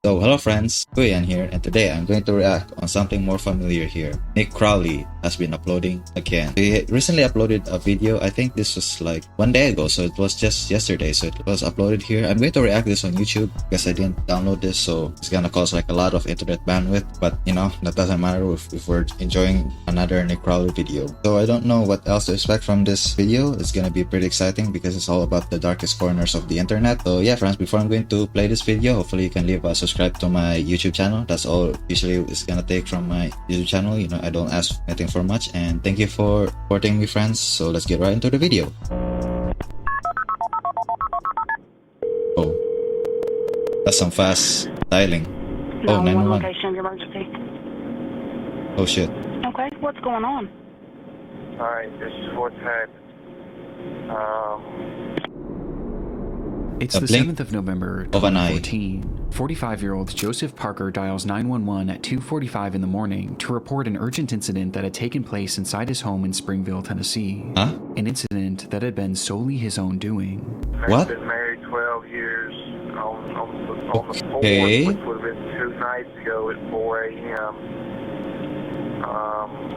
So hello friends, Kuyan here, and today I'm going to react on something more familiar here. Nick Crowley has been uploading again. He recently uploaded a video. I think this was like 1 day ago, so it was just yesterday, so it was uploaded here. I'm going to react this on YouTube because I didn't download this, so it's gonna cost like a lot of internet bandwidth, but you know, that doesn't matter if we're enjoying another Nick Crowley video. So I don't know what else to expect from this video. It's gonna be pretty exciting because it's all about the darkest corners of the internet. So yeah friends, before I'm going to play this video, hopefully you can leave a subscribe to my YouTube channel. That's all usually it's gonna take from my YouTube channel. You know, I don't ask anything for much, and thank you for supporting me friends. So let's get right into the video. Oh, that's some fast dialing. Oh, 911. Location of your emergency. Oh shit. Okay, what's going on? Alright, this is what's happened. It's A the blink 7th of November, of an eye. 2014. 45-year-old Joseph Parker dials 911 at 2:45 in the morning to report an urgent incident that had taken place inside his home in Springville, Tennessee. Huh? An incident that had been solely his own doing. What? I've been married 12 years on the 4th, Okay. which would have been 2 nights ago at 4 a.m.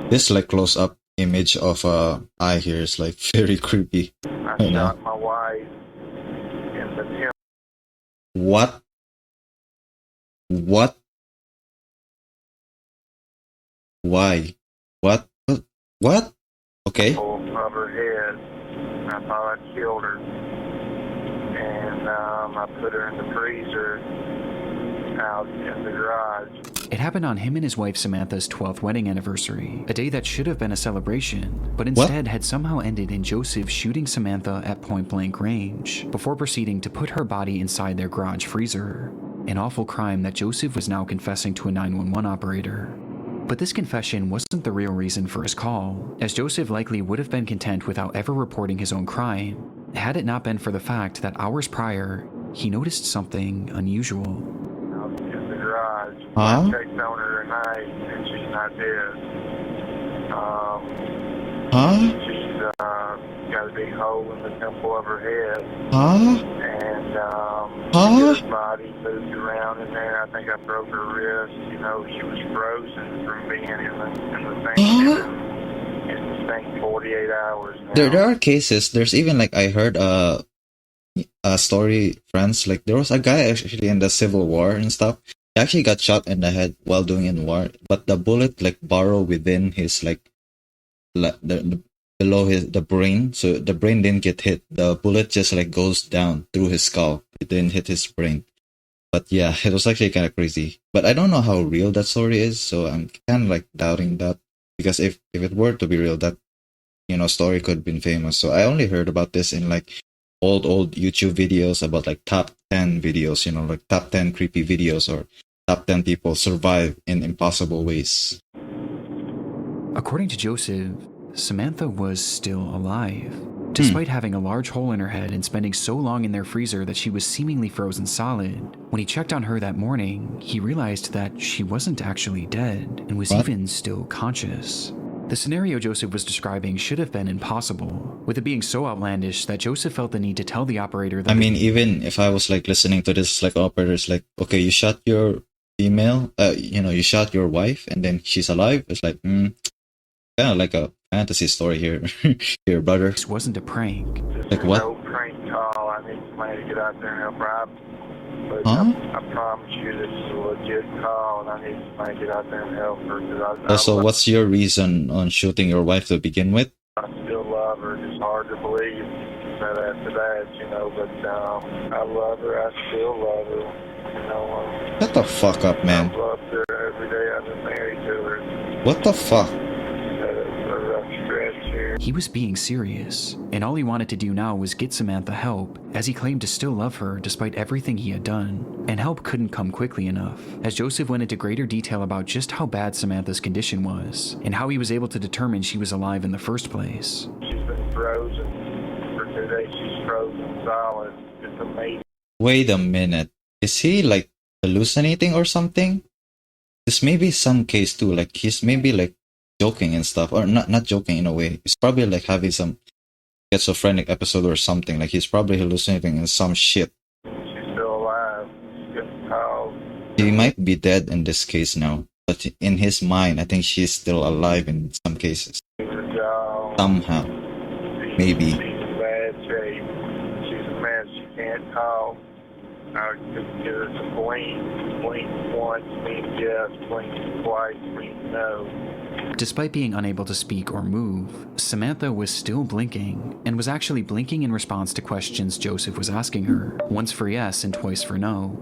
This like close up image of eye here is like very creepy. I You know? shot my wife in the temple. What? What? Why? What? What? Okay. Of her head. I thought I killed her. And I put her in the freezer out in the garage. It happened on him and his wife Samantha's 12th wedding anniversary, a day that should have been a celebration, but instead had somehow ended in Joseph shooting Samantha at point-blank range, before proceeding to put her body inside their garage freezer. An awful crime that Joseph was now confessing to a 911 operator. But this confession wasn't the real reason for his call, as Joseph likely would have been content without ever reporting his own crime, had it not been for the fact that hours prior, he noticed something unusual. Out in the garage. Huh? I checked on her tonight and she's not dead. Huh? She's got a big hole in the temple of her head. Huh? And Huh? her body moved around in there. I think I broke her wrist. You know, she was frozen from being in the thing in the thing 48 hours now. There are cases. There's even like I heard a story, friends. Like there was a guy actually in the Civil War and stuff. He actually got shot in the head while doing in war, but the bullet like burrowed within his like the below the brain, so the brain didn't get hit. The bullet just like goes down through his skull. It didn't hit his brain. But yeah, it was actually kind of crazy. But I don't know how real that story is, so I'm kind of like doubting that, because if it were to be real, that story could have been famous. So I only heard about this in like old YouTube videos about like top 10 videos, like top 10 creepy videos or top 10 people survive in impossible ways. According to Joseph, Samantha was still alive, despite having a large hole in her head and spending so long in their freezer that she was seemingly frozen solid. When he checked on her that morning, he realized that she wasn't actually dead and was even still conscious. The scenario Joseph was describing should have been impossible, with it being so outlandish that Joseph felt the need to tell the operator that— I mean, even if I was like listening to this, like operators like, okay, you shot your female, you shot your wife and then she's alive. It's like, kind of like a fantasy story here, here, brother. this wasn't a prank. Like what? No prank call. I need somebody to get out there and help her out. But Huh? I promise you this is a legit call, and I need somebody to get out there and help her. Also, what's your reason on shooting your wife to begin with? I still love her. It's hard to believe that after that, but I love her. I still love her. Shut the fuck up, man. I loved her every day I've been married to her. What the fuck? A rough stretch here. He was being serious, and all he wanted to do now was get Samantha help, as he claimed to still love her despite everything he had done. And help couldn't come quickly enough, as Joseph went into greater detail about just how bad Samantha's condition was, and how he was able to determine she was alive in the first place. She's been frozen for 2 days. She's frozen solid. It's amazing. Wait a minute. Is he like hallucinating or something? This may be some case too. Like he's maybe like joking and stuff, or not joking in a way. He's probably like having some schizophrenic episode or something. Like he's probably hallucinating in some shit. She's still alive. She's getting called. She might be dead in this case now, but in his mind, I think she's still alive in some cases. Somehow. Maybe. She's in bad shape. She's a mess. She can't talk. I could get her to blink. Blink once means yes. Blink twice means no. Despite being unable to speak or move, Samantha was still blinking, and was actually blinking in response to questions Joseph was asking her, once for yes and twice for no.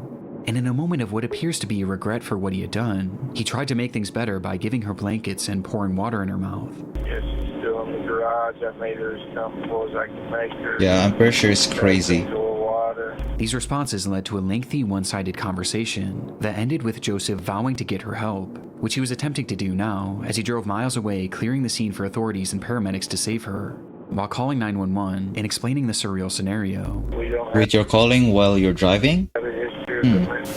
And in a moment of what appears to be a regret for what he had done, he tried to make things better by giving her blankets and pouring water in her mouth. Yes, she's still in the garage. I made her as comfortable as I can make her. Yeah, I'm pretty sure it's crazy. Water. These responses led to a lengthy one-sided conversation that ended with Joseph vowing to get her help, which he was attempting to do now as he drove miles away, clearing the scene for authorities and paramedics to save her, while calling 911 and explaining the surreal scenario. We don't Wait, you're calling while you're driving? have a history of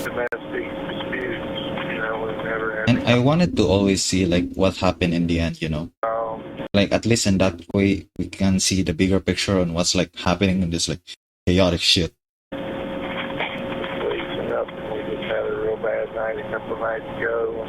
domestic disputes. We've never had And I wanted to always see like what happened in the end, Like at least in that way we can see the bigger picture on what's like happening in this like chaotic shit. sleeping up, and we just had a real bad night a couple of nights ago.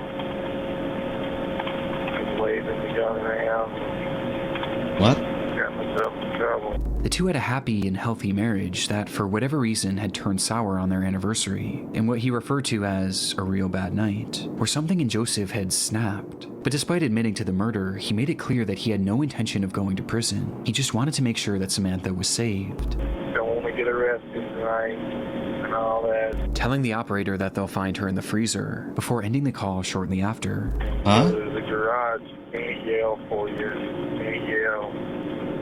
And waving the gun around. What? Got myself in trouble. The two had a happy and healthy marriage that, for whatever reason, had turned sour on their anniversary, in what he referred to as a real bad night, where something in Joseph had snapped. But despite admitting to the murder, he made it clear that he had no intention of going to prison. He just wanted to make sure that Samantha was saved. Don't want to get arrested tonight and all that. Telling the operator that they'll find her in the freezer, before ending the call shortly after. Huh? Go to the garage. Can't yell for you. Can't yell.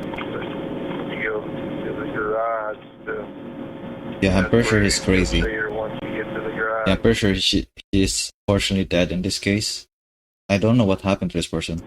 But you go to the garage to... Yeah, I'm pretty sure he's crazy. See her once you get to the garage. Yeah, I'm pretty sure she's fortunately dead in this case. I don't know what happened to this person.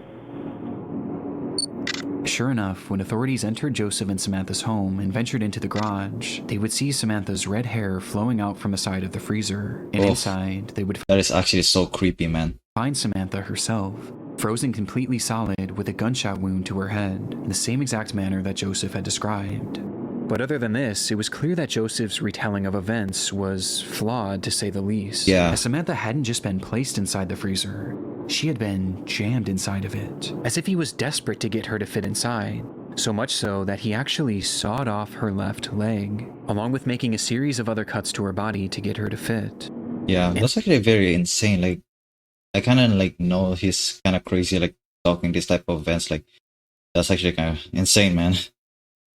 Sure enough, when authorities entered Joseph and Samantha's home and ventured into the garage, they would see Samantha's red hair flowing out from the side of the freezer, and Oof. inside, they would That is actually so creepy, man. find Samantha herself, frozen completely solid with a gunshot wound to her head, in the same exact manner that Joseph had described. But other than this, it was clear that Joseph's retelling of events was flawed, to say the least. Yeah. As Samantha hadn't just been placed inside the freezer, she had been jammed inside of it, as if he was desperate to get her to fit inside. So much so that he actually sawed off her left leg, along with making a series of other cuts to her body to get her to fit. Yeah, that's actually very insane. Like, I kind of like know he's kind of crazy, like talking this type of events. Like, that's actually kind of insane, man.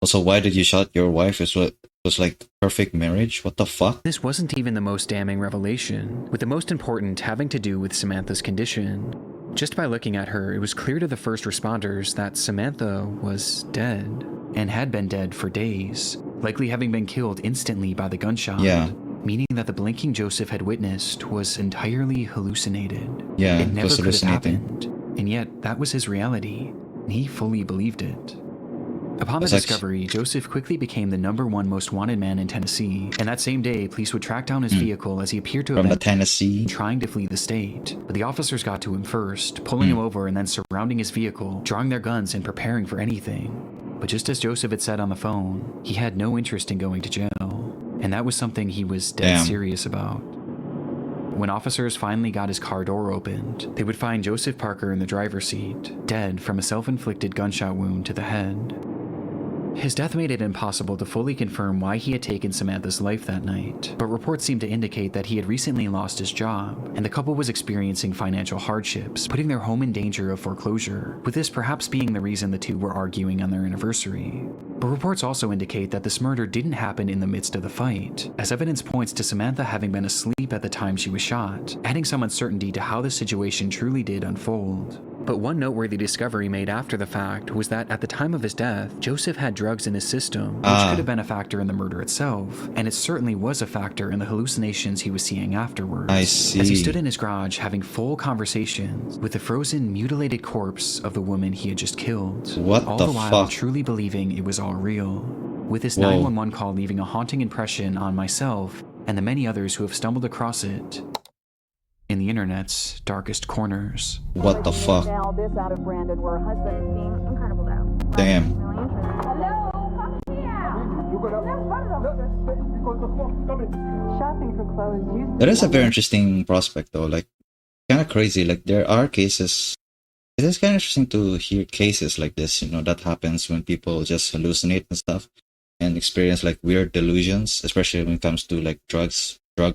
Also, why did you shot your wife? It was like perfect marriage. What the fuck? This wasn't even the most damning revelation, with the most important having to do with Samantha's condition. Just by looking at her, it was clear to the first responders that Samantha was dead, and had been dead for days, likely having been killed instantly by the gunshot. Yeah. Meaning that the blinking Joseph had witnessed was entirely hallucinated. Yeah, it it never was could have hallucinating. happened, and yet that was his reality, and he fully believed it. Upon the That's actu- discovery, Joseph quickly became the #1 most wanted man in Tennessee, and that same day, police would track down his vehicle as he appeared to have From the been Tennessee. trying to flee the state. But the officers got to him first, pulling him over and then surrounding his vehicle, drawing their guns and preparing for anything. But just as Joseph had said on the phone, he had no interest in going to jail, and that was something he was dead Damn. serious about. When officers finally got his car door opened, they would find Joseph Parker in the driver's seat, dead from a self-inflicted gunshot wound to the head. His death made it impossible to fully confirm why he had taken Samantha's life that night, but reports seemed to indicate that he had recently lost his job, and the couple was experiencing financial hardships, putting their home in danger of foreclosure, with this perhaps being the reason the two were arguing on their anniversary. But reports also indicate that this murder didn't happen in the midst of the fight, as evidence points to Samantha having been asleep at the time she was shot, adding some uncertainty to how the situation truly did unfold. But one noteworthy discovery made after the fact was that at the time of his death, Joseph had drugs in his system, which could have been a factor in the murder itself, and it certainly was a factor in the hallucinations he was seeing afterwards. I see. As he stood in his garage having full conversations with the frozen, mutilated corpse of the woman he had just killed. What all the the while fuck? truly believing it was all real. With this Whoa. 911 call leaving a haunting impression on myself and the many others who have stumbled across it in the internet's darkest corners. What the fuck? Now this out of Brandon, where a husband is being incredible though. Damn. Really interesting. Hello, fuck yeah. Shopping for clothes used That is a very interesting prospect, though. Like, kind of crazy. Like, there are cases. It is kind of interesting to hear cases like this, that happens when people just hallucinate and stuff and experience like weird delusions, especially when it comes to like drug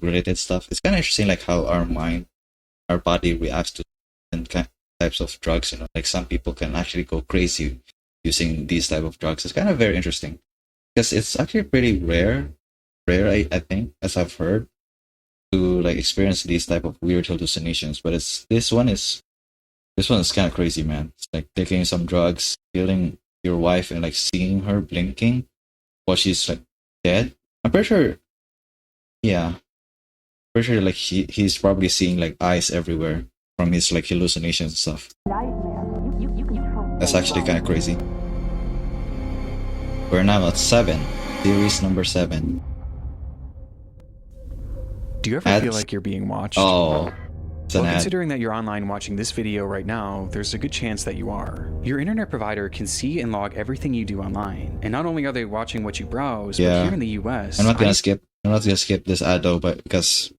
related stuff. It's kind of interesting, like how our mind, our body reacts to different types of drugs. Like some people can actually go crazy using these type of drugs. It's kind of very interesting because it's actually pretty rare, I think, as I've heard, to like experience these type of weird hallucinations. But this one is kind of crazy, man. It's like taking some drugs, killing your wife, and like seeing her blinking while she's like dead. I'm pretty sure, yeah, pretty sure like he's probably seeing like eyes everywhere from his like hallucinations and stuff. nightmare. That's actually kind of crazy. We're now at 7, series number 7. Do you ever Ads? feel like you're being watched? Oh, it's an Well, ad. considering that you're online watching this video right now, there's a good chance that you are. Your internet provider can see and log everything you do online. And not only are they watching what you browse, Yeah. but here in the US, I'm not gonna skip this ad though, but because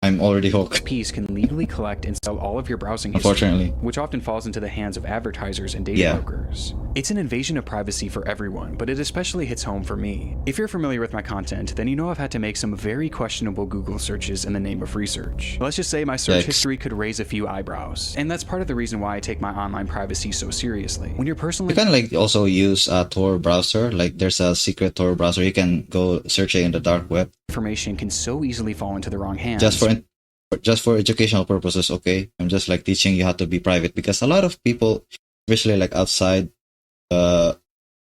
I'm already hooked. ISPs can legally collect and sell all of your browsing history, Unfortunately. which often falls into the hands of advertisers and data Yeah. brokers. It's an invasion of privacy for everyone, but it especially hits home for me. If you're familiar with my content, then you know I've had to make some very questionable Google searches in the name of research. Let's just say my search Yikes. history could raise a few eyebrows, and that's part of the reason why I take my online privacy so seriously. When you're personally You can like also use a Tor browser. Like there's a secret Tor browser. You can go search it in the dark web. information can so easily fall into the wrong hands. Just for educational purposes, okay? I'm just like teaching you how to be private because a lot of people, especially like outside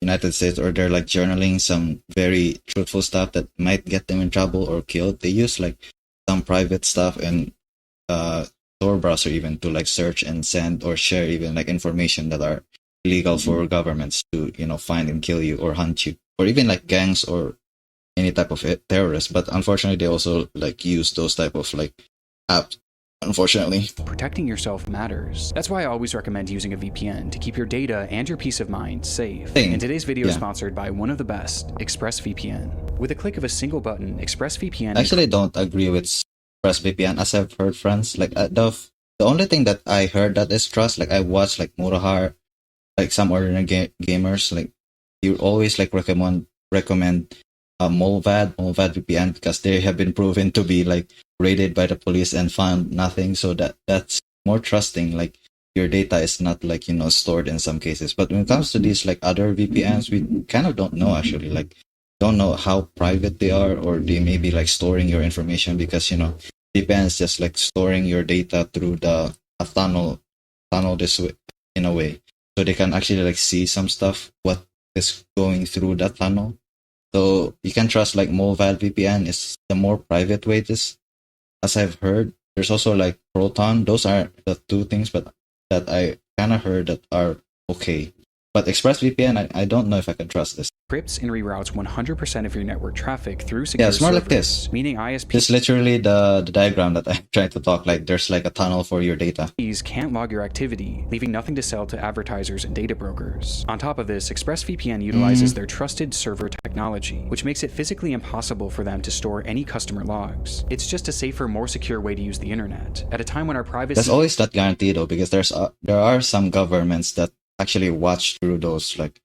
United States, or they're like journaling some very truthful stuff that might get them in trouble or killed. They use like some private stuff and Tor browser even to like search and send or share even like information that are illegal for governments to find and kill you or hunt you, or even like gangs or any type of terrorists. But unfortunately, they also like use those type of like apps. Unfortunately, Protecting yourself matters. That's why I always recommend using a VPN to keep your data and your peace of mind safe. Same. And today's video is Yeah. sponsored by one of the best, ExpressVPN. With a click of a single button, ExpressVPN I actually don't agree with ExpressVPN, as I've heard friends like the only thing that I heard that is trust. Like I watched like Murahar, like some ordinary gamers, like you always like recommend Molvad VPN because they have been proven to be like raided by the police and found nothing. So that's more trusting. Like your data is not like stored in some cases. But when it comes to these like other VPNs, we kind of don't know actually. Like don't know how private they are, or they may be like storing your information because VPN is just like storing your data through a tunnel this way, in a way, so they can actually like see some stuff what is going through that tunnel. So you can trust like Molvad VPN is the more private way. This, as I've heard, there's also like Proton. Those are the two things, but that I kind of heard that are okay. But ExpressVPN, I don't know if I can trust this. encrypts and reroutes 100% of your network traffic through secure Yeah, it's more like servers, this. meaning This ISPs is literally the diagram that I'm trying to talk. Like there's like a tunnel for your data. can't log your activity, leaving nothing to sell to advertisers and data brokers. On top of this, ExpressVPN utilizes their trusted server technology, which makes it physically impossible for them to store any customer logs. It's just a safer, more secure way to use the internet. At a time when our privacy That's always not guaranteed though, because there are some governments that actually watch through those like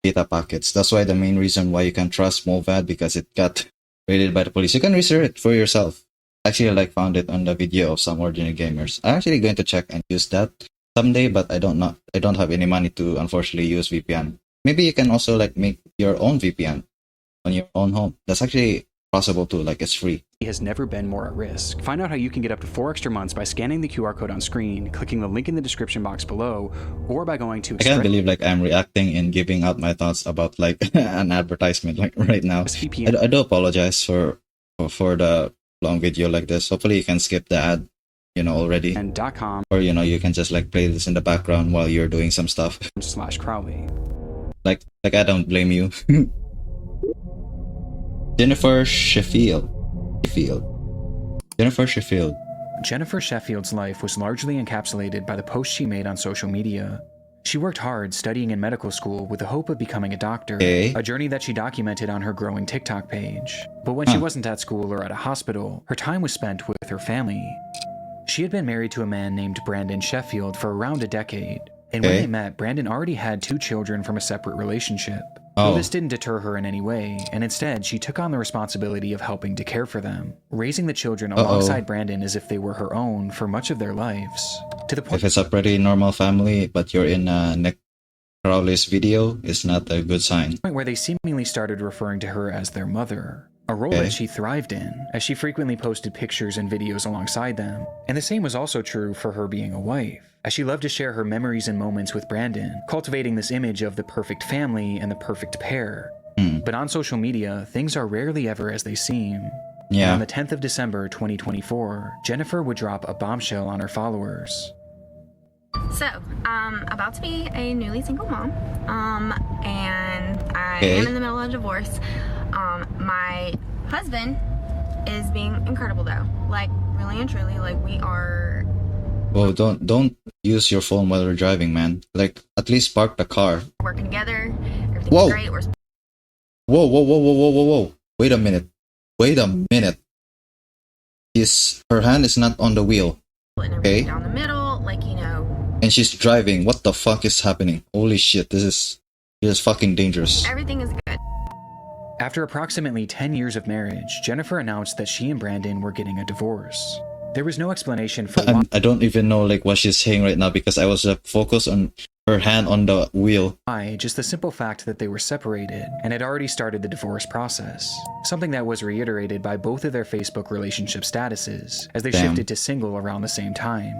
data packets. That's why the main reason why you can trust Molvad, because it got raided by the police. You can research it for yourself. Actually, like found it on the video of some ordinary gamers. I'm actually going to check and use that someday, but I don't have any money to unfortunately use VPN. Maybe you can also like make your own VPN on your own home. That's actually possible too. Like it's free. has never been more at risk. Find out how you can get up to 4 extra months by scanning the QR code on screen, clicking the link in the description box below, or by going to I can't believe like I'm reacting and giving out my thoughts about like an advertisement like right now. I do apologize for the long video like this. Hopefully you can skip the ad, already. .com Or you can just like play this in the background while you're doing some stuff. /Crowley. Like I don't blame you. Jennifer Sheffield. Jennifer Sheffield's life was largely encapsulated by the posts she made on social media. She worked hard studying in medical school with the hope of becoming a doctor, Okay. a journey that she documented on her growing TikTok page. But when she wasn't at school or at a hospital, her time was spent with her family. She had been married to a man named Brandon Sheffield for around a decade, and when Okay. they met, Brandon already had 2 children from a separate relationship. Oh. Though this didn't deter her in any way, and instead she took on the responsibility of helping to care for them, raising the children alongside Brandon as if they were her own for much of their lives. To the point If it's a pretty normal family, but you're in Nick Crowley's video, it's not a good sign. where they seemingly started referring to her as their mother, a role Okay. that she thrived in, as she frequently posted pictures and videos alongside them. And the same was also true for her being a wife, as she loved to share her memories and moments with Brandon, cultivating this image of the perfect family and the perfect pair. But on social media, things are rarely ever as they seem. And Yeah. on the 10th of December 2024, Jennifer would drop a bombshell on her followers. So, about to be a newly single mom, and I Okay. am in the middle of a divorce. My husband is being incredible though, like really and truly, like we are. Whoa, don't use your phone while you're driving, man. Like, at least park the car. Working together, everything's Whoa. great. We're Whoa, whoa, whoa, whoa, whoa, whoa, whoa. Wait a minute. Wait a minute. Her hand is not on the wheel, splitting Okay. everything down the middle, like you know, and she's driving. What the fuck is happening? Holy shit, this is fucking dangerous. everything is good. After approximately 10 years of marriage, Jennifer announced that she and Brandon were getting a divorce. There was no explanation for why. I don't even know like what she's saying right now because I was focused on her hand on the wheel. Just the simple fact that they were separated and had already started the divorce process, something that was reiterated by both of their Facebook relationship statuses as they Damn. shifted to single around the same time.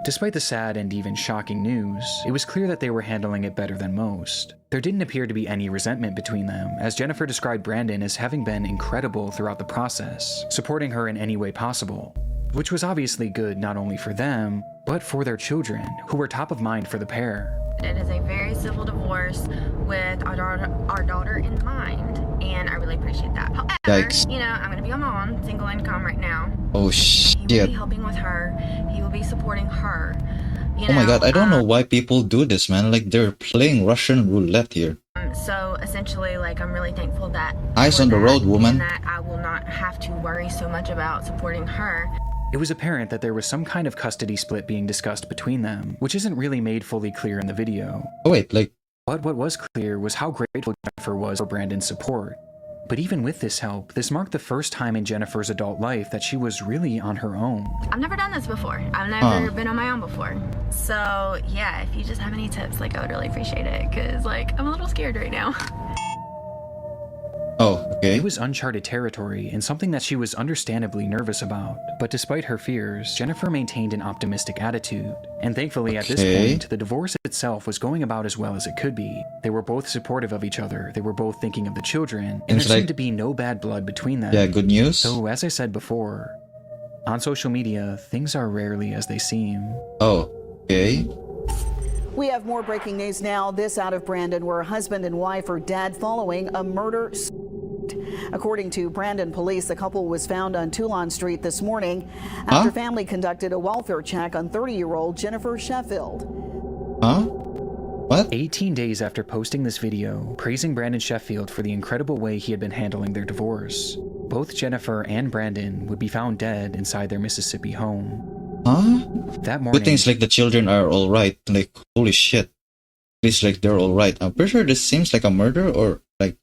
Despite the sad and even shocking news, it was clear that they were handling it better than most. There didn't appear to be any resentment between them, as Jennifer described Brandon as having been incredible throughout the process, supporting her in any way possible, which was obviously good not only for them, but for their children, who were top of mind for the pair. It is a very civil divorce with our daughter in mind, and I really appreciate that. However, Yikes. you know, I'm gonna be a mom, single income right now. Oh He will shit. be helping with her. He will be supporting her. You Oh my know, god, I don't know why people do this, man. Like, they're playing Russian roulette here. So essentially, like, I'm really thankful that Eyes for on the that, road, woman. and that I will not have to worry so much about supporting her. It was apparent that there was some kind of custody split being discussed between them, which isn't really made fully clear in the video. Oh wait, like, But what was clear was how grateful Jennifer was for Brandon's support. But even with this help, this marked the first time in Jennifer's adult life that she was really on her own. I've never done this before. I've never been on my own before. So yeah, if you just have any tips, like, I would really appreciate it, because like I'm a little scared right now. oh, okay. It was uncharted territory and something that she was understandably nervous about. But despite her fears, Jennifer maintained an optimistic attitude. And thankfully, at this Okay. point, the divorce itself was going about as well as it could be. They were both supportive of each other, they were both thinking of the children, and Seems there seemed like- to be no bad blood between them. Yeah, good news. So, as I said before, on social media, things are rarely as they seem. Oh, okay. We have more breaking news now. This out of Brandon, where a husband and wife are dead following a murder. According to Brandon police, the couple was found on Toulon Street this morning after family conducted a welfare check on 30-year-old Jennifer Sheffield. Huh? What? 18 days after posting this video, praising Brandon Sheffield for the incredible way he had been handling their divorce, both Jennifer and Brandon would be found dead inside their Mississippi home. Huh? That morning, Good things like the children are alright. Like, holy shit. At least like they're alright. I'm pretty sure this seems like a murder or like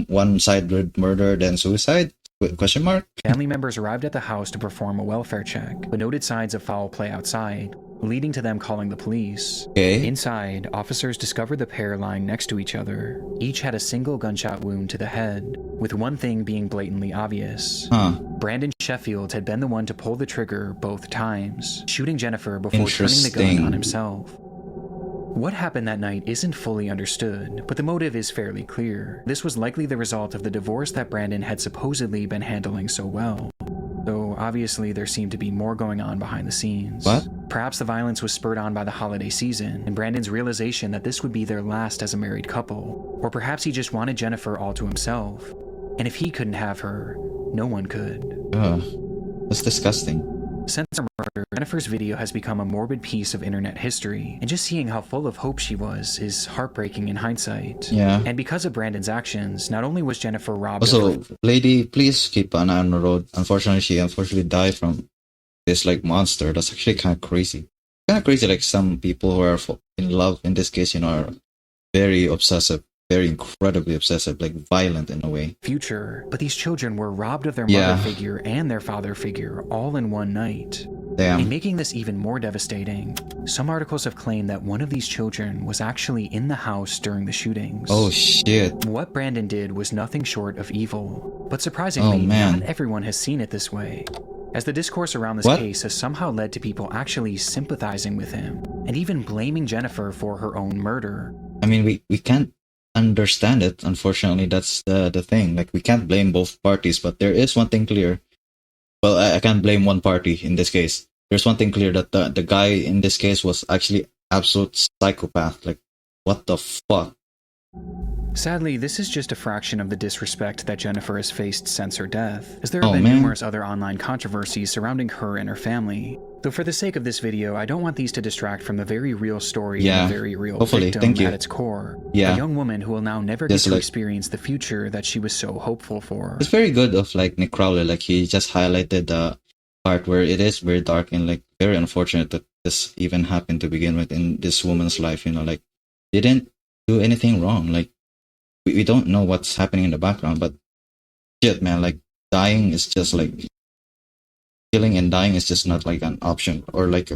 one-sided murder then suicide? Question mark? family members arrived at the house to perform a welfare check, but noted signs of foul play outside, leading to them calling the police. Okay. Inside, officers discovered the pair lying next to each other. Each had a single gunshot wound to the head, with one thing being blatantly obvious. Huh. Brandon Sheffield had been the one to pull the trigger both times, shooting Jennifer before turning the gun Interesting. on himself. What happened that night isn't fully understood, but the motive is fairly clear. This was likely the result of the divorce that Brandon had supposedly been handling so well. Though obviously there seemed to be more going on behind the scenes. What? Perhaps the violence was spurred on by the holiday season and Brandon's realization that this would be their last as a married couple. Or perhaps he just wanted Jennifer all to himself. And if he couldn't have her, no one could. Ugh. That's disgusting. Since emerged Jennifer's video has become a morbid piece of internet history, and just seeing how full of hope she was is heartbreaking in hindsight. Yeah. And because of Brandon's actions, not only was Jennifer robbed Also, of her... lady, please keep an eye on the road. Unfortunately, she died from this like monster. That's actually kind of crazy. Kind of crazy, like some people who are in love, in this case, are very obsessive, very incredibly obsessive, like violent in a way. Future, but these children were robbed of their mother figure and their father figure all in one night. Damn. And making this even more devastating, some articles have claimed that one of these children was actually in the house during the shootings. Oh shit. What Brandon did was nothing short of evil, but surprisingly, not everyone has seen it this way, as the discourse around this case has somehow led to people actually sympathizing with him, and even blaming Jennifer for her own murder. I mean, we can't understand it, unfortunately. That's the thing. Like, we can't blame both parties, but there is one thing clear. Well, I can't blame one party in this case. There's one thing clear, that the guy in this case was actually absolute psychopath. Like, what the fuck? Sadly, this is just a fraction of the disrespect that Jennifer has faced since her death, as there have been numerous other online controversies surrounding her and her family. Though for the sake of this video, I don't want these to distract from the very real story and the very real victim at its core. A young woman who will now never get to experience the future that she was so hopeful for. It's very good of like Nick Crowley, like he just highlighted the part where it is very dark and like very unfortunate that this even happened to begin with in this woman's life, like they didn't do anything wrong. Like we don't know what's happening in the background, but shit, man, like dying is just like killing, and dying is just not like an option or like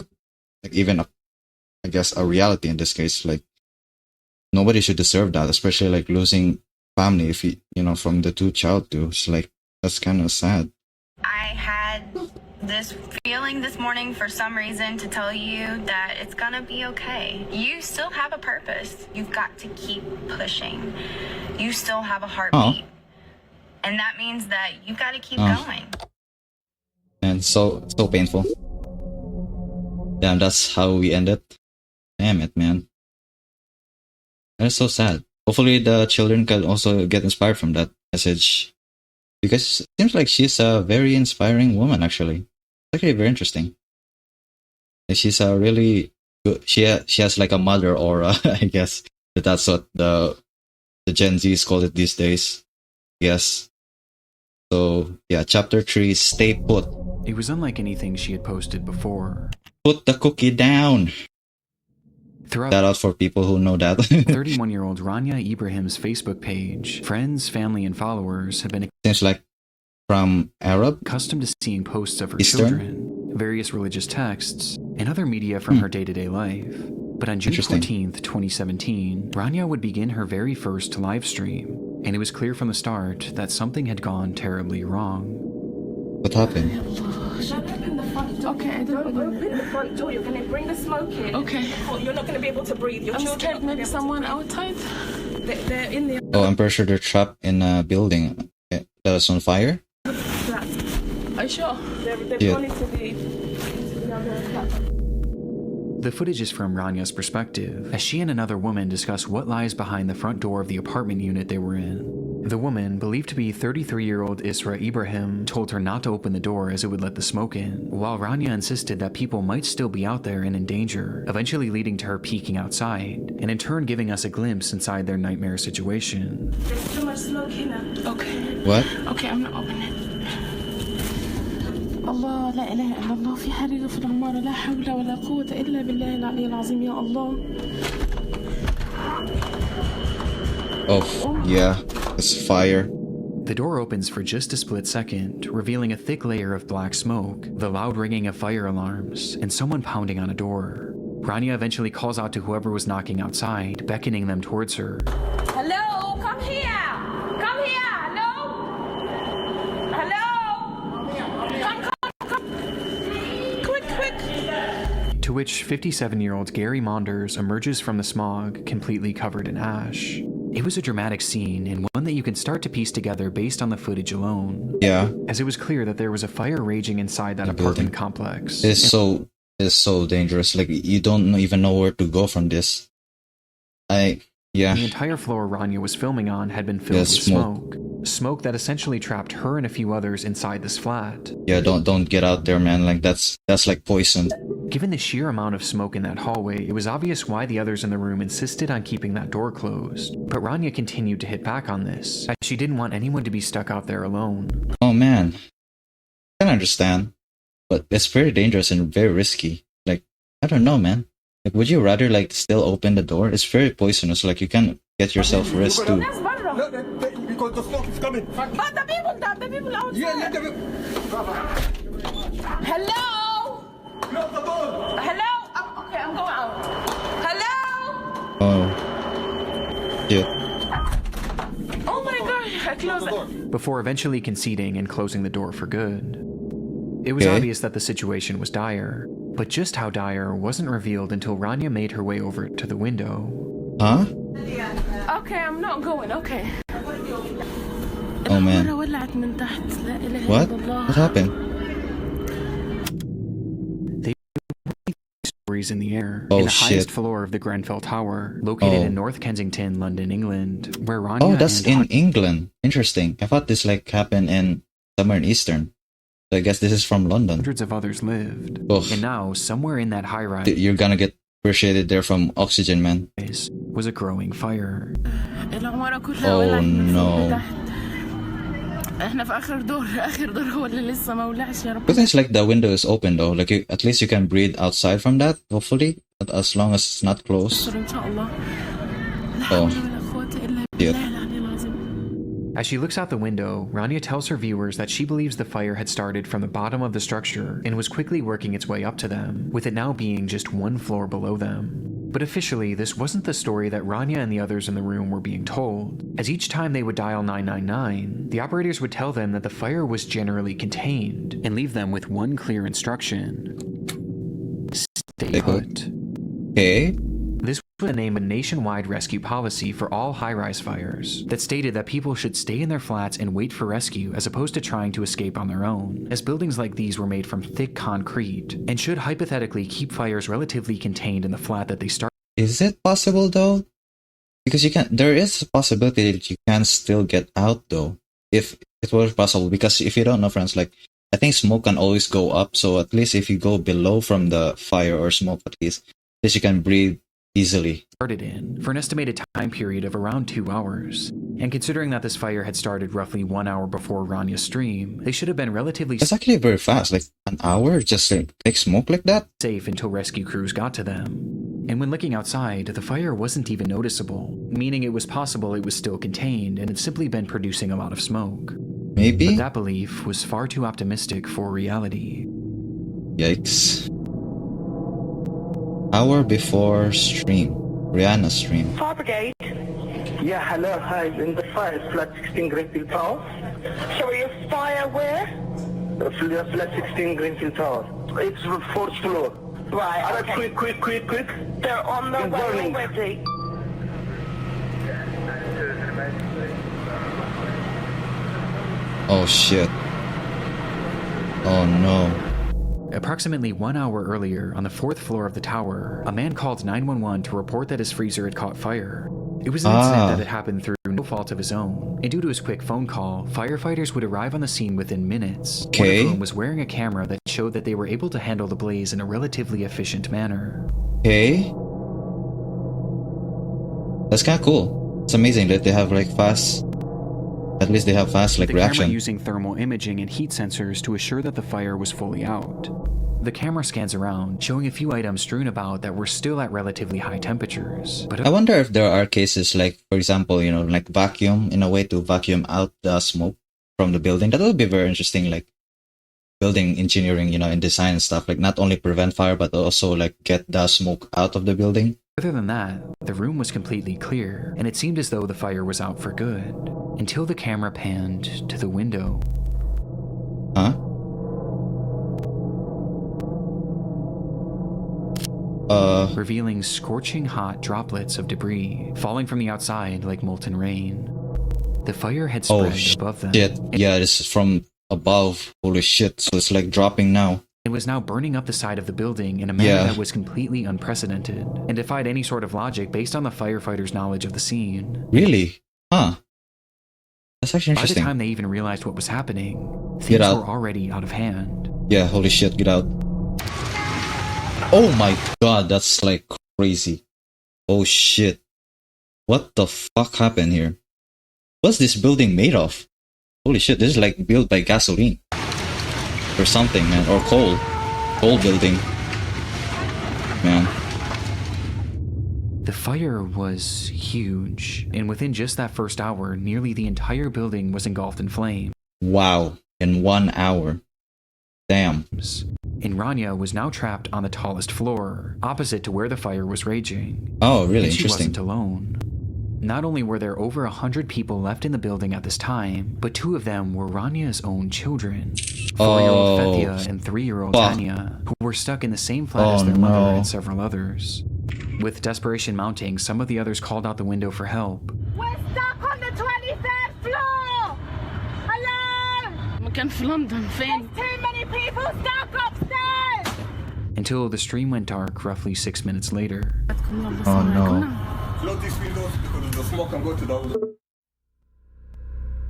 even I guess a reality in this case. Like nobody should deserve that, especially like losing family if from the two child too. It's like that's kind of sad. I had this feeling this morning for some reason to tell you that it's gonna be okay. You still have a purpose. You've got to keep pushing. You still have a heartbeat. And that means that you've got to keep going. And so painful. Damn, that's how we end it. Damn it, man. That's so sad. Hopefully the children can also get inspired from that message, because it seems like she's a very inspiring woman, actually. It's actually very interesting. And she's a really good, she has like a mother aura, I guess. That's what the Gen Zs call it these days. Yes. So, yeah, chapter 3, stay put. It was unlike anything she had posted before. Put the cookie down. Shout out for people who know that. 31-year-old Rania Ibrahim's Facebook page, friends, family, and followers have been seems like from Arab, accustomed to seeing posts of her Eastern? children, various religious texts, and other media from her day-to-day life. But on June 14th, 2017, Rania would begin her very first live stream, and it was clear from the start that something had gone terribly wrong. What happened? Open the front door. Okay, don't open the front door. You're going to bring the smoke in. Okay. You're not going to be able to breathe. Your children scared maybe someone outside. They're in the... Oh, I'm pretty sure they're trapped in a building that was on fire. Are you sure? They've gone into the other flat. The footage is from Rania's perspective, as she and another woman discuss what lies behind the front door of the apartment unit they were in. The woman, believed to be 33-year-old Isra Ibrahim, told her not to open the door as it would let the smoke in, while Rania insisted that people might still be out there and in danger, eventually leading to her peeking outside, and in turn giving us a glimpse inside their nightmare situation. There's too much smoke here. Okay. What? Okay, I'm not opening it. الله لا إله إلا الله في حريق في العمارة لا حول ولا قوة إلا بالله العلي العظيم يا الله. Oh, yeah, it's fire. The door opens for just a split second, revealing a thick layer of black smoke, the loud ringing of fire alarms, and someone pounding on a door. Rania eventually calls out to whoever was knocking outside, beckoning them towards her. Hello, come here. Come here. Hello. Hello. Come. Quick. To which 57-year-old Gary Monders emerges from the smog, completely covered in ash. It was a dramatic scene, and one that you can start to piece together based on the footage alone. Yeah. As it was clear that there was a fire raging inside that apartment complex. It's so dangerous. Like, you don't even know where to go from this. Yeah. The entire floor Rania was filming on had been filled with smoke. smoke that essentially trapped her and a few others inside this flat. Yeah, don't get out there, man. Like that's like poison. Given the sheer amount of smoke in that hallway, it was obvious why the others in the room insisted on keeping that door closed. But Rania continued to hit back on this, as she didn't want anyone to be stuck out there alone. Oh man, I can understand, but it's very dangerous and very risky. Like, I don't know, man. Like, would you rather like still open the door? It's very poisonous. Like, you can get yourself risk too. Because the smoke is coming. But the people outside. Yeah, let them. Hello? Close the door. Hello? Okay, I'm going out. Hello? Oh, shit. Oh my god, I closed it. Before eventually conceding and closing the door for good. It was Okay. obvious that the situation was dire, but just how dire wasn't revealed until Rania made her way over to the window. Huh? Okay, I'm not going, okay. Oh man. What? What happened? Stories in the air. Oh, in the shit. highest floor of the Grenfell Tower, located Oh. in North Kensington, London, England, where Rania Oh, that's and in England. Interesting. I thought this like happened in somewhere in Eastern. So I guess this is from London. hundreds of others lived. Ugh. And now, somewhere in that high-rise You're gonna get appreciated there from oxygen, man. was a growing fire. Oh no. احنا في اخر دور هو اللي لسه ما ولعش يا رب. But it's like the window is open though. Like at least you can breathe outside from that, hopefully. But as long as it's not closed. ان شاء الله. لا Oh. حول ولا قوة إلا Yeah. بالله العلي العظيم. As she looks out the window, Rania tells her viewers that she believes the fire had started from the bottom of the structure and was quickly working its way up to them, with it now being just one floor below them. But officially, this wasn't the story that Rania and the others in the room were being told, as each time they would dial 999, the operators would tell them that the fire was generally contained and leave them with one clear instruction: stay put. Okay. This was the name of a nationwide rescue policy for all high-rise fires that stated that people should stay in their flats and wait for rescue as opposed to trying to escape on their own, as buildings like these were made from thick concrete and should hypothetically keep fires relatively contained in the flat that they started. Is it possible though? Because there is a possibility that you can still get out though. If it were possible. Because if you don't know, friends, like, I think smoke can always go up. So at least if you go below from the fire or smoke, at least you can breathe easily. Started in for an estimated time period of around 2 hours. And considering that this fire had started roughly 1 hour before Rania's stream, they should have been relatively It's actually very fast. Like an hour just like smoke like that? safe until rescue crews got to them. And when looking outside, the fire wasn't even noticeable, meaning it was possible it was still contained and had simply been producing a lot of smoke. Maybe? But that belief was far too optimistic for reality. Yikes. Hour before stream. Rihanna's stream. Fire brigade. Yeah, hello, hi, in the fire, flat 16 Greenfield Tower. Sorry, a fire where? Flat 16 Greenfield Tower. It's the 4th floor. Right, Alright, okay. quick. They're on their It's way burning. already. Oh shit. Oh no. Approximately 1 hour earlier, on the 4th floor of the tower, a man called 911 to report that his freezer had caught fire. It was an incident that had happened through no fault of his own, and due to his quick phone call, firefighters would arrive on the scene within minutes. One Okay. of whom was wearing a camera that showed that they were able to handle the blaze in a relatively efficient manner. Okay. That's kind of cool. It's amazing that they have like fast. At least they have fast like The camera reaction. using thermal imaging and heat sensors to assure that the fire was fully out. The camera scans around, showing a few items strewn about that were still at relatively high temperatures. But I wonder if there are cases like, for example, like vacuum in a way to vacuum out the smoke from the building. That would be very interesting, like building engineering, and design and stuff. Like not only prevent fire, but also like get the smoke out of the building. other than that, the room was completely clear, and it seemed as though the fire was out for good, until the camera panned to the window. Huh? Revealing scorching hot droplets of debris falling from the outside like molten rain. The fire had Oh spread above them. shit. Yeah, this is from above. Holy shit. So it's like dropping now. It was now burning up the side of the building in a manner Yeah. that was completely unprecedented and defied any sort of logic based on the firefighters' knowledge of the scene. Really? Huh. That's actually By the interesting. time they even realized what was happening, Get things out. were already out of hand. Yeah, holy shit, get out. Oh my god, that's like crazy. Oh shit. What the fuck happened here? What's this building made of? Holy shit, this is like built by gasoline. Or something, man. Or coal. Coal building. Man. The fire was huge, and within just that first hour, nearly the entire building was engulfed in flames. Wow. In 1 hour. Damn. And Rania was now trapped on the tallest floor, opposite to where the fire was raging. Oh, really? And she Interesting. wasn't alone. Not only were there over 100 people left in the building at this time, but 2 of them were Rania's own children. 4-year-old Fethia and 3-year-old Fuck. Tanya, who were stuck in the same flat as Oh, their mother no. and several others. With desperation mounting, some of the others called out the window for help. We're stuck on the 23rd floor! Hello! مكان في لندن فين؟ There's too many people stuck upstairs! Until the stream went dark roughly 6 minutes later. Oh no. Close these windows because the smoke can go to the house.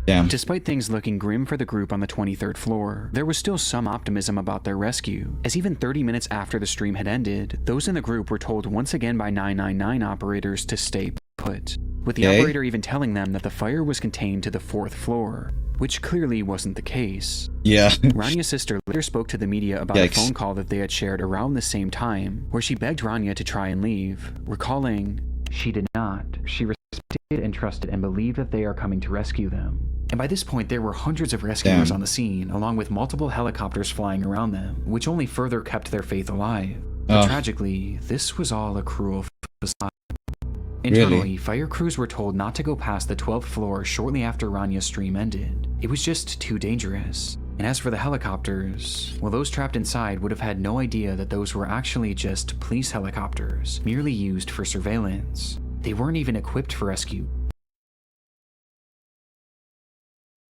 Damn. Despite things looking grim for the group on the 23rd floor, there was still some optimism about their rescue, as even 30 minutes after the stream had ended, those in the group were told once again by 999 operators to stay put, with the Okay. operator even telling them that the fire was contained to the 4th floor, which clearly wasn't the case. Yeah. Rania's sister later spoke to the media about Yikes. a phone call that they had shared around the same time, where she begged Rania to try and leave, recalling, "She did not. She respected and trusted and believed that they are coming to rescue them." And by this point, there were hundreds of rescuers Damn. on the scene, along with multiple helicopters flying around them, which only further kept their faith alive. But Oh. tragically, this was all a cruel facade. Internally, Really? fire crews were told not to go past the 12th floor shortly after Rania's stream ended. It was just too dangerous. And as for the helicopters, well, those trapped inside would have had no idea that those were actually just police helicopters, merely used for surveillance. They weren't even equipped for rescue.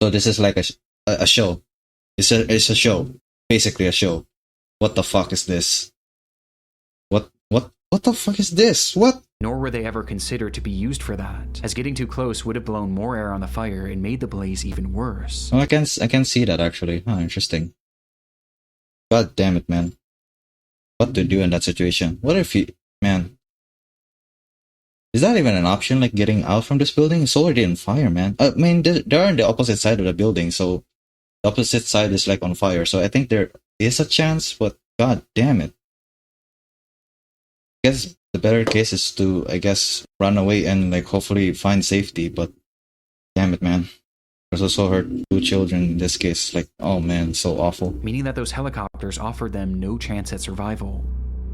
So this is like a show. It's a show. Basically a show. What the fuck is this? What the fuck is this? What? Nor were they ever considered to be used for that, as getting too close would have blown more air on the fire and made the blaze even worse. Oh, I can see that actually. Huh, interesting. God damn it, man. What to do in that situation? What if man? Is that even an option? Like getting out from this building? It's already on fire, man. I mean, they're on the opposite side of the building, so the opposite side is like on fire. So I think there is a chance, but god damn it. I guess the better case is to, I guess, run away and like hopefully find safety. But damn it, man. There's also hurt 2 children in this case. Like, oh man, so awful. Meaning that those helicopters offered them no chance at survival.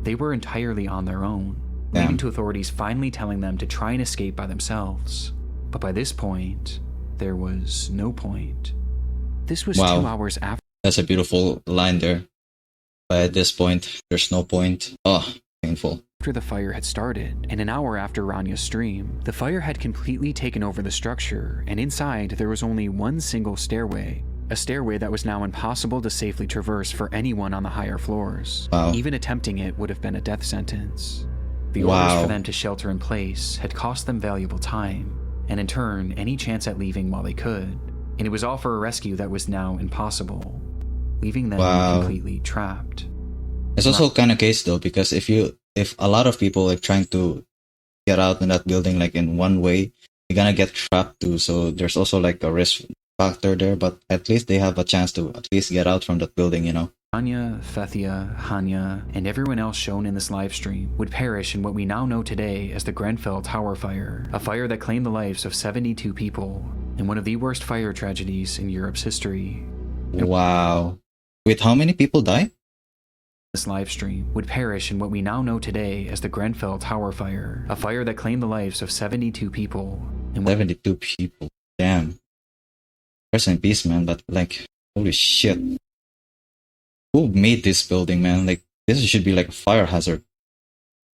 They were entirely on their own, leading Damn. to authorities finally telling them to try and escape by themselves. But by this point, there was no point. This was Wow. 2 hours after That's a beautiful line there. But at this point, there's no point. Oh, painful. the fire had started, and an hour after Rania's stream, the fire had completely taken over the structure, and inside there was only one single stairway. A stairway that was now impossible to safely traverse for anyone on the higher floors. Wow. Even attempting it would have been a death sentence. The Wow. orders for them to shelter in place had cost them valuable time, and in turn, any chance at leaving while they could. And it was all for a rescue that was now impossible, leaving them Wow. completely trapped. It's also kind of case though, because if a lot of people like trying to get out in that building like in one way, you're gonna get trapped too. So there's also like a risk factor there, but at least they have a chance to at least get out from that building, you know. Anya, Fethia, Hanya, and everyone else shown in this live stream would perish in what we now know today as the Grenfell Tower Fire, a fire that claimed the lives of 72 people, and one of the worst fire tragedies in Europe's history. Wow. Wait, how many people die? This live stream would perish in what we now know today as the Grenfell Tower Fire, a fire that claimed the lives of 72 people, and 72 people. Damn. Rest in peace, man. But like, holy shit. Who made this building, man? Like, this should be like a fire hazard.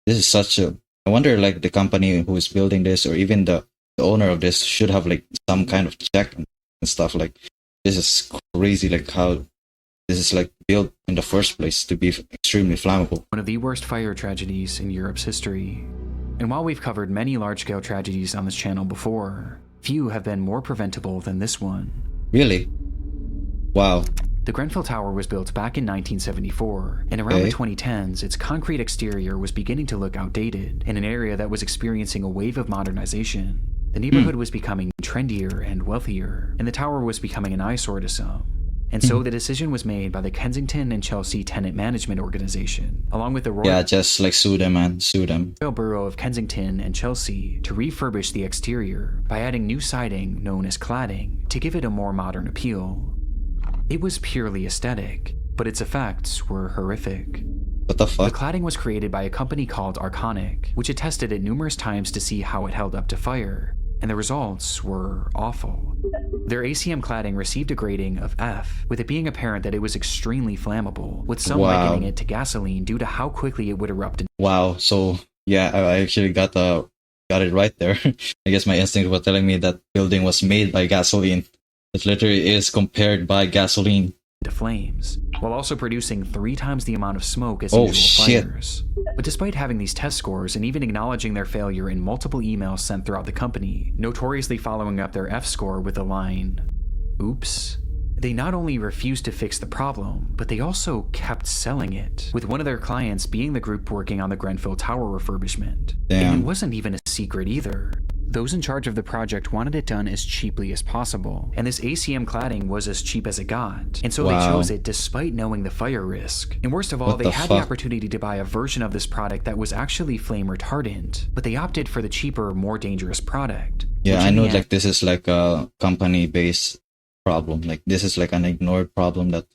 This is such a. I wonder, like, the company who is building this, or even the owner of this, should have like some kind of check and stuff. Like, this is crazy. Like how this is like built in the first place to be extremely flammable. one of the worst fire tragedies in Europe's history. And while we've covered many large-scale tragedies on this channel before, Few have been more preventable than this one. Really? Wow. The Grenfell Tower was built back in 1974, and around the 2010s, its concrete exterior was beginning to look outdated in an area that was experiencing a wave of modernization. The neighborhood was becoming trendier and wealthier, and the tower was becoming an eyesore to some. And so the decision was made by the Kensington and Chelsea Tenant Management Organization, along with the Royal just like sue them, man. Sue them. Borough of Kensington and Chelsea to refurbish the exterior by adding new siding known as cladding to give it a more modern appeal. It was purely aesthetic, but its effects were horrific. What the fuck? The cladding was created by a company called Arconic, which had tested it numerous times to see how it held up to fire, and the results were awful. Their ACM cladding received a grading of F, with it being apparent that it was extremely flammable, with some likening it to gasoline due to how quickly it would erupt. Wow, so yeah, I actually got it right there. I guess my instinct was telling me that building was made by gasoline. It literally is compared by gasoline to flames, while also producing 3 times the amount of smoke as usual shit. Fires. But despite having these test scores and even acknowledging their failure in multiple emails sent throughout the company, notoriously following up their F score with the line, "Oops," they not only refused to fix the problem, but they also kept selling it, with one of their clients being the group working on the Grenfell Tower refurbishment. Damn. And it wasn't even a secret either. Those in charge of the project wanted it done as cheaply as possible, and this ACM cladding was as cheap as it got, and so they chose it despite knowing the fire risk. And worst of all, they had the opportunity to buy a version of this product that was actually flame retardant, but they opted for the cheaper, more dangerous product. Yeah, I know like this is like a company-based problem. Like this is like an ignored problem that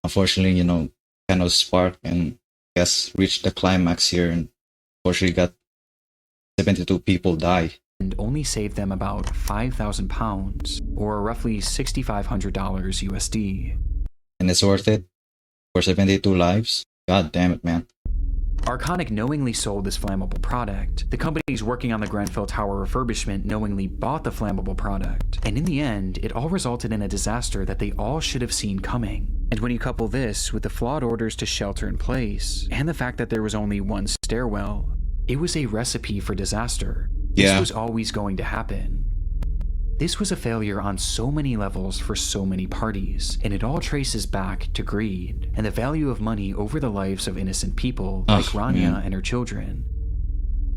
unfortunately, kind of sparked and I guess reached the climax here and unfortunately got 72 people die. And only saved them about £5,000, or roughly $6,500 USD. And it's worth it for 72 lives? God damn it, man. Arconic knowingly sold this flammable product. The companies working on the Grenfell Tower refurbishment knowingly bought the flammable product. And in the end, it all resulted in a disaster that they all should have seen coming. And when you couple this with the flawed orders to shelter in place, and the fact that there was only one stairwell, it was a recipe for disaster. This was always going to happen. This was a failure on so many levels for so many parties, and it all traces back to greed and the value of money over the lives of innocent people like Rania and her children.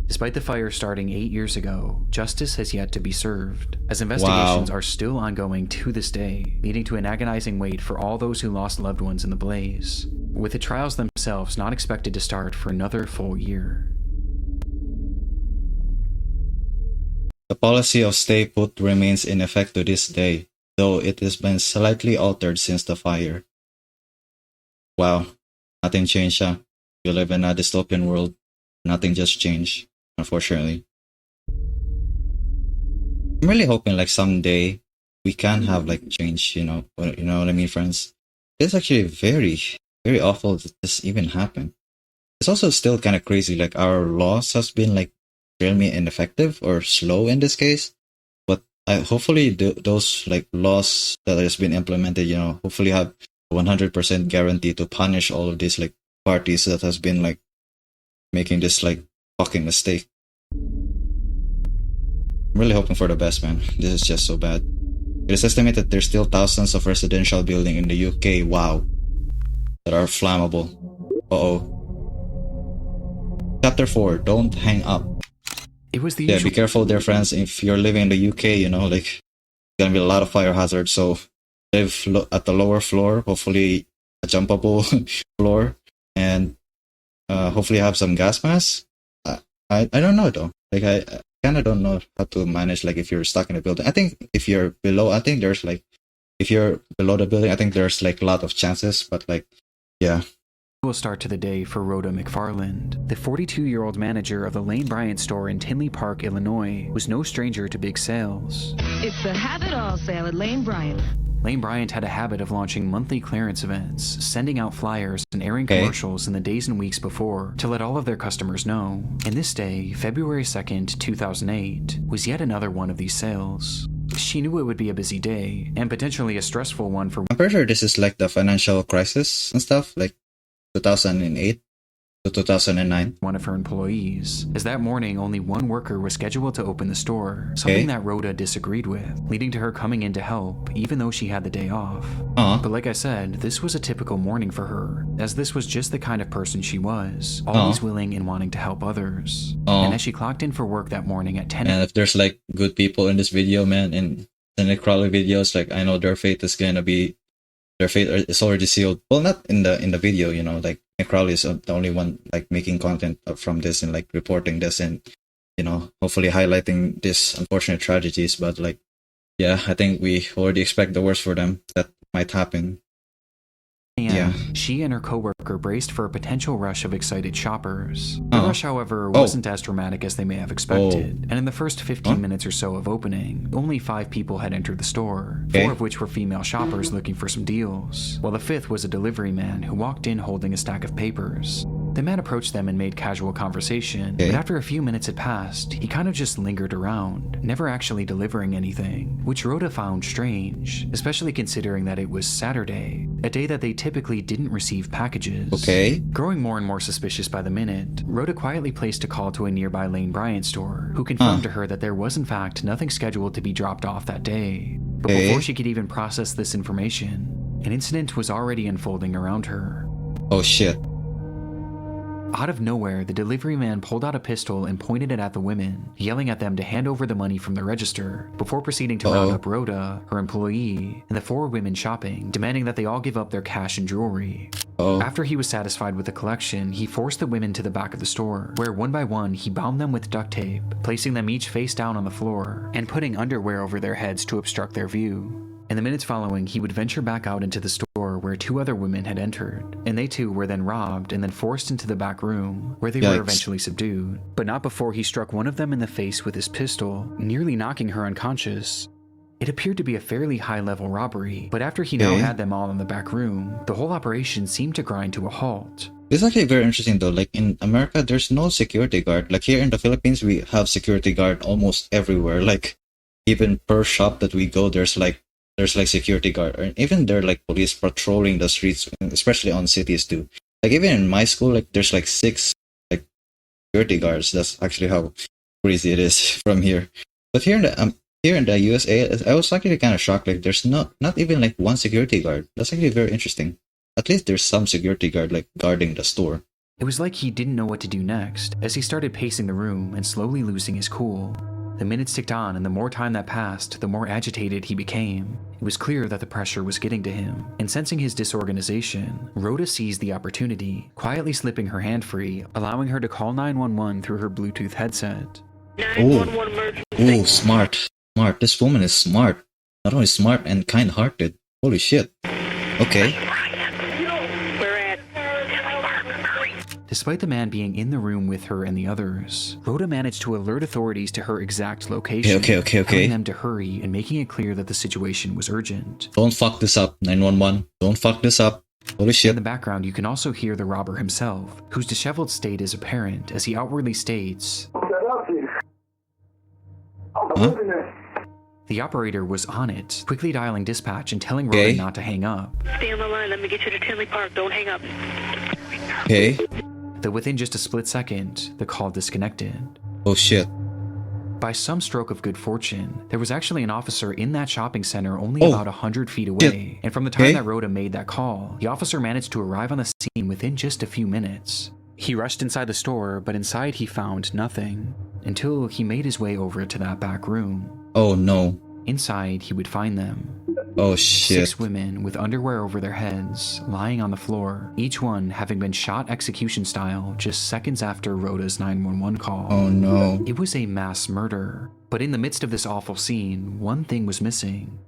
Despite the fire starting 8 years ago, justice has yet to be served, as investigations are still ongoing to this day, leading to an agonizing wait for all those who lost loved ones in the blaze, with the trials themselves not expected to start for another full year. The policy of stay put remains in effect to this day, though it has been slightly altered since the fire. Wow, nothing changed, huh? We live in a dystopian world. Nothing just changed, unfortunately. I'm really hoping like someday we can have like change, you know what I mean, friends? It's actually very, very awful that this even happened. It's also still kind of crazy, like our laws has been like extremely ineffective or slow in this case, but hopefully those like laws that has been implemented, hopefully have 100% guarantee to punish all of these like parties that has been like making this like fucking mistake. I'm really hoping for the best, man. This is just so bad. It is estimated there's still thousands of residential buildings in the UK, that are flammable. Chapter 4, don't hang up. It was the usual. Be careful there, friends. If you're living in the UK, like gonna be a lot of fire hazards. So live at the lower floor, hopefully a jumpable floor, and hopefully have some gas masks. I don't know though. Like I kind of don't know how to manage like if you're stuck in a building. I think if you're below, if you're below the building, I think there's like a lot of chances. But like, yeah. We'll start to the day for Rhoda McFarland. The 42-year-old manager of the Lane Bryant store in Tinley Park, Illinois, was no stranger to big sales. It's the Have It All sale at Lane Bryant. Lane Bryant had a habit of launching monthly clearance events, sending out flyers and airing commercials in the days and weeks before to let all of their customers know. And this day, February 2nd, 2008, was yet another one of these sales. She knew it would be a busy day, and potentially a stressful one for... I'm pretty sure this is like the financial crisis and stuff, like 2008. to 2009. one of her employees, as that morning only one worker was scheduled to open the store, something that Rhoda disagreed with, leading to her coming in to help, even though she had the day off. But like I said, this was a typical morning for her, as this was just the kind of person she was, always willing and wanting to help others. And as she clocked in for work that morning at 10 And if there's like good people in this video, man, in the Crowley videos, like I know their fate is already sealed. Well, not in the video, you know, like Crowley is the only one like making content from this and like reporting this and, you know, hopefully highlighting these unfortunate tragedies. But like, yeah, I think we already expect the worst for them that might happen. Yeah. She and her coworker braced for a potential rush of excited shoppers. The rush, however, wasn't as dramatic as they may have expected, and in the first 15 minutes or so of opening, only 5 people had entered the store, 4 of which were female shoppers looking for some deals, while the 5th was a delivery man who walked in holding a stack of papers. The man approached them and made casual conversation, but after a few minutes had passed, he kind of just lingered around, never actually delivering anything, which Rhoda found strange, especially considering that it was Saturday, a day that they typically didn't receive packages. Growing more and more suspicious by the minute, Rhoda quietly placed a call to a nearby Lane Bryant store, who confirmed to her that there was in fact nothing scheduled to be dropped off that day. But before she could even process this information, an incident was already unfolding around her. Oh shit. Out of nowhere, the delivery man pulled out a pistol and pointed it at the women, yelling at them to hand over the money from the register, before proceeding to round up Rhoda, her employee, and the 4 women shopping, demanding that they all give up their cash and jewelry. After he was satisfied with the collection, he forced the women to the back of the store, where one by one he bound them with duct tape, placing them each face down on the floor, and putting underwear over their heads to obstruct their view. In the minutes following, he would venture back out into the store where 2 other women had entered, and they too were then robbed and then forced into the back room, where they were eventually subdued, but not before he struck one of them in the face with his pistol, nearly knocking her unconscious. It appeared to be a fairly high-level robbery, but after he now had them all in the back room, the whole operation seemed to grind to a halt. It's actually very interesting though, like in America, there's no security guard. Like here in the Philippines, we have security guard almost everywhere. Like even per shop that we go, there's like security guard, or even there like police patrolling the streets, especially on cities too. Like even in my school, like there's like 6 like security guards. That's actually how crazy it is from here. But here in the USA, I was actually kind of shocked. Like there's not even like 1 security guard. That's actually very interesting. At least there's some security guard like guarding the store. It was like he didn't know what to do next, as he started pacing the room and slowly losing his cool. The minutes ticked on, and the more time that passed, the more agitated he became. It was clear that the pressure was getting to him, and sensing his disorganization, Rhoda seized the opportunity, quietly slipping her hand free, allowing her to call 911 through her Bluetooth headset. 911 emergency. Oh, smart. This woman is smart. Not only smart and kind-hearted. Holy shit. Okay. Despite the man being in the room with her and the others, Rhoda managed to alert authorities to her exact location, telling them to hurry and making it clear that the situation was urgent. Don't fuck this up, 911. Don't fuck this up. Holy shit. In the background, you can also hear the robber himself, whose disheveled state is apparent as he outwardly states, The operator was on it, quickly dialing dispatch and telling Rhoda not to hang up. Stay on the line. Let me get you to Tinley Park. Don't hang up. Okay. Though within just a split second, the call disconnected. Oh shit. By some stroke of good fortune, there was actually an officer in that shopping center only about 100 feet away, and from the time that Rhoda made that call, the officer managed to arrive on the scene within just a few minutes. He rushed inside the store, but inside he found nothing, until he made his way over to that back room. Oh no. Inside, he would find them. Oh shit. 6 women with underwear over their heads, lying on the floor, each one having been shot execution style just seconds after Rhoda's 911 call. Oh no. It was a mass murder. But in the midst of this awful scene, one thing was missing.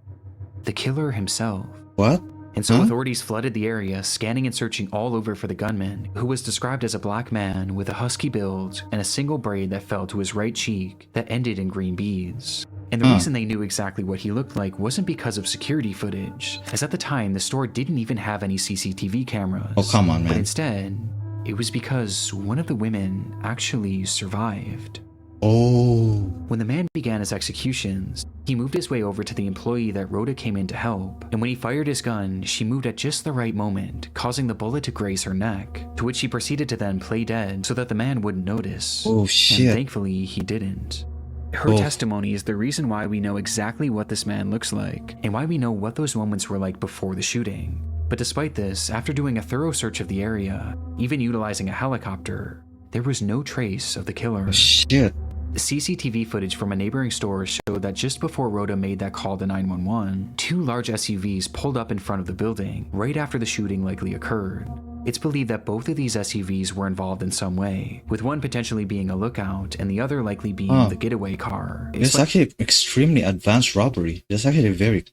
The killer himself. What? And so authorities flooded the area, scanning and searching all over for the gunman, who was described as a black man with a husky build and a single braid that fell to his right cheek that ended in green beads. And the reason they knew exactly what he looked like wasn't because of security footage, as at the time the store didn't even have any CCTV cameras. Oh, come on, man. But instead, it was because one of the women actually survived. Oh. When the man began his executions, he moved his way over to the employee that Rhoda came in to help, and when he fired his gun, she moved at just the right moment, causing the bullet to graze her neck, to which she proceeded to then play dead so that the man wouldn't notice. Oh shit. And thankfully, he didn't. Her testimony is the reason why we know exactly what this man looks like, and why we know what those moments were like before the shooting. But despite this, after doing a thorough search of the area, even utilizing a helicopter, there was no trace of the killer. Oh shit. CCTV footage from a neighboring store showed that just before Rhoda made that call to 911, 2 large SUVs pulled up in front of the building right after the shooting likely occurred. It's believed that both of these SUVs were involved in some way, with one potentially being a lookout and the other likely being the getaway car. It's actually extremely advanced robbery. It's actually very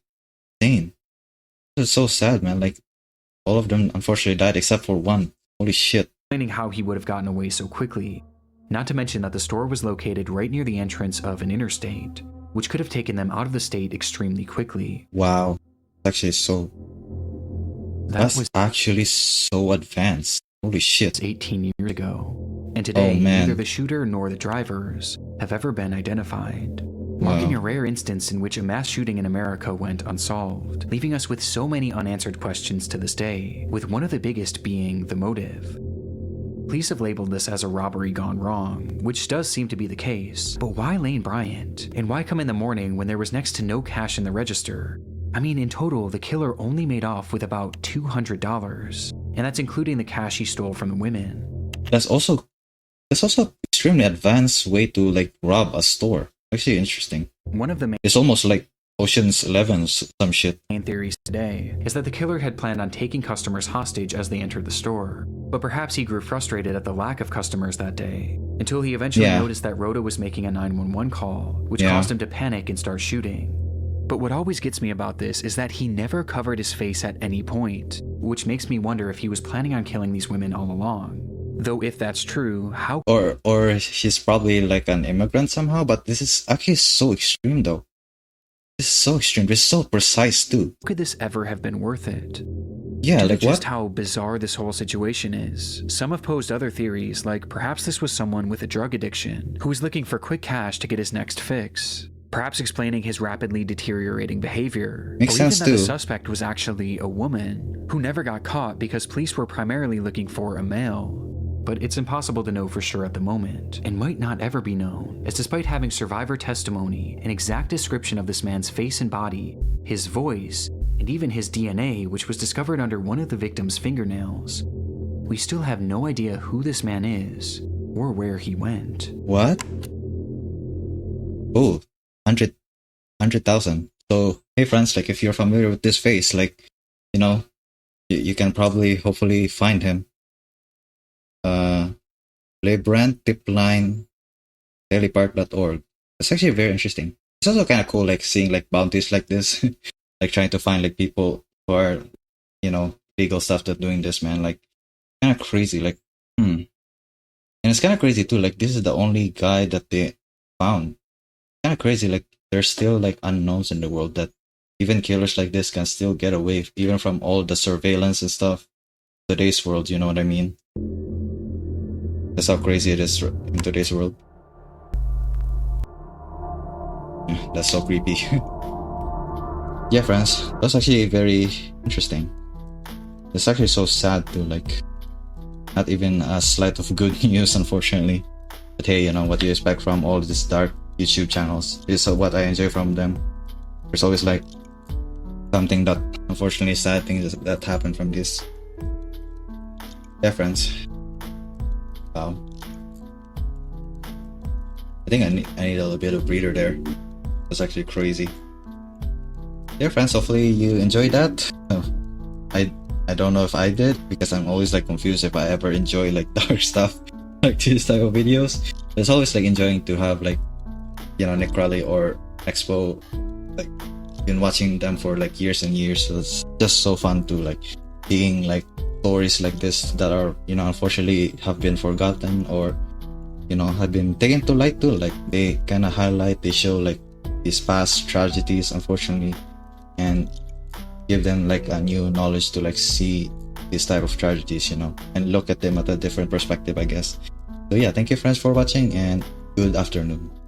insane. It's so sad, man. Like, all of them unfortunately died except for one. Holy shit. Explaining how he would have gotten away so quickly. Not to mention that the store was located right near the entrance of an interstate, which could have taken them out of the state extremely quickly. Wow. Actually, so... That's actually so advanced. Holy shit. 18 years ago. And today, neither the shooter nor the drivers have ever been identified. Marking a rare instance in which a mass shooting in America went unsolved, leaving us with so many unanswered questions to this day, with one of the biggest being the motive. Police have labeled this as a robbery gone wrong, which does seem to be the case. But why Lane Bryant? And why come in the morning when there was next to no cash in the register? I mean, in total, the killer only made off with about $200, and that's including the cash he stole from the women. That's also extremely advanced way to like rob a store. Actually interesting. One of the main It's almost like Ocean's 11, some shit. Main theories today is that the killer had planned on taking customers hostage as they entered the store, but perhaps he grew frustrated at the lack of customers that day, until he eventually noticed that Rhoda was making a 911 call, which caused him to panic and start shooting. But what always gets me about this is that he never covered his face at any point, which makes me wonder if he was planning on killing these women all along. Though if that's true, how... Or he's probably like an immigrant somehow, but this is actually so extreme though. This is so extreme, this is so precise too. Could this ever have been worth it? Yeah, like just what? how bizarre this whole situation is. Some have posed other theories, like perhaps this was someone with a drug addiction who was looking for quick cash to get his next fix. Perhaps explaining his rapidly deteriorating behavior. Makes sense even too. That the suspect was actually a woman who never got caught because police were primarily looking for a male. But it's impossible to know for sure at the moment, and might not ever be known, as despite having survivor testimony, an exact description of this man's face and body, his voice, and even his DNA, which was discovered under one of the victim's fingernails, we still have no idea who this man is, or where he went. What? Oh, 100,000. So, hey friends, like if you're familiar with this face, like, you know, you can probably, hopefully find him. Brand Tipline dailypark.org. It's actually very interesting. It's also kind of cool, like seeing like bounties like this, like trying to find like people who are, you know, legal stuff that doing this, man. Like, kind of crazy. Like, And it's kind of crazy too. Like, this is the only guy that they found. Kind of crazy. Like, there's still like unknowns in the world that even killers like this can still get away, even from all the surveillance and stuff. Today's world, you know what I mean? That's how crazy it is in today's world. That's so creepy. Yeah, friends, that's actually very interesting. It's actually so sad to like, not even a slight of good news, unfortunately. But hey, you know what you expect from all these dark YouTube channels. This is what I enjoy from them. There's always like something that, unfortunately, sad things that happen from this. Yeah, friends. Wow. I think I need a little bit of breather there. That's actually crazy. Yeah, friends, hopefully you enjoyed that. I don't know if I did, because I'm always like confused if I ever enjoy like dark stuff like this type of videos. It's always like enjoying to have like, you know, Nick Crowley or Expo, like been watching them for like years and years. So it's just so fun to like seeing like stories like this that are, you know, unfortunately have been forgotten or, you know, have been taken to light too. Like they kind of highlight, they show like these past tragedies, unfortunately, and give them like a new knowledge to like see this type of tragedies, you know, and look at them at a different perspective, I guess. So yeah, thank you friends for watching, and Good afternoon.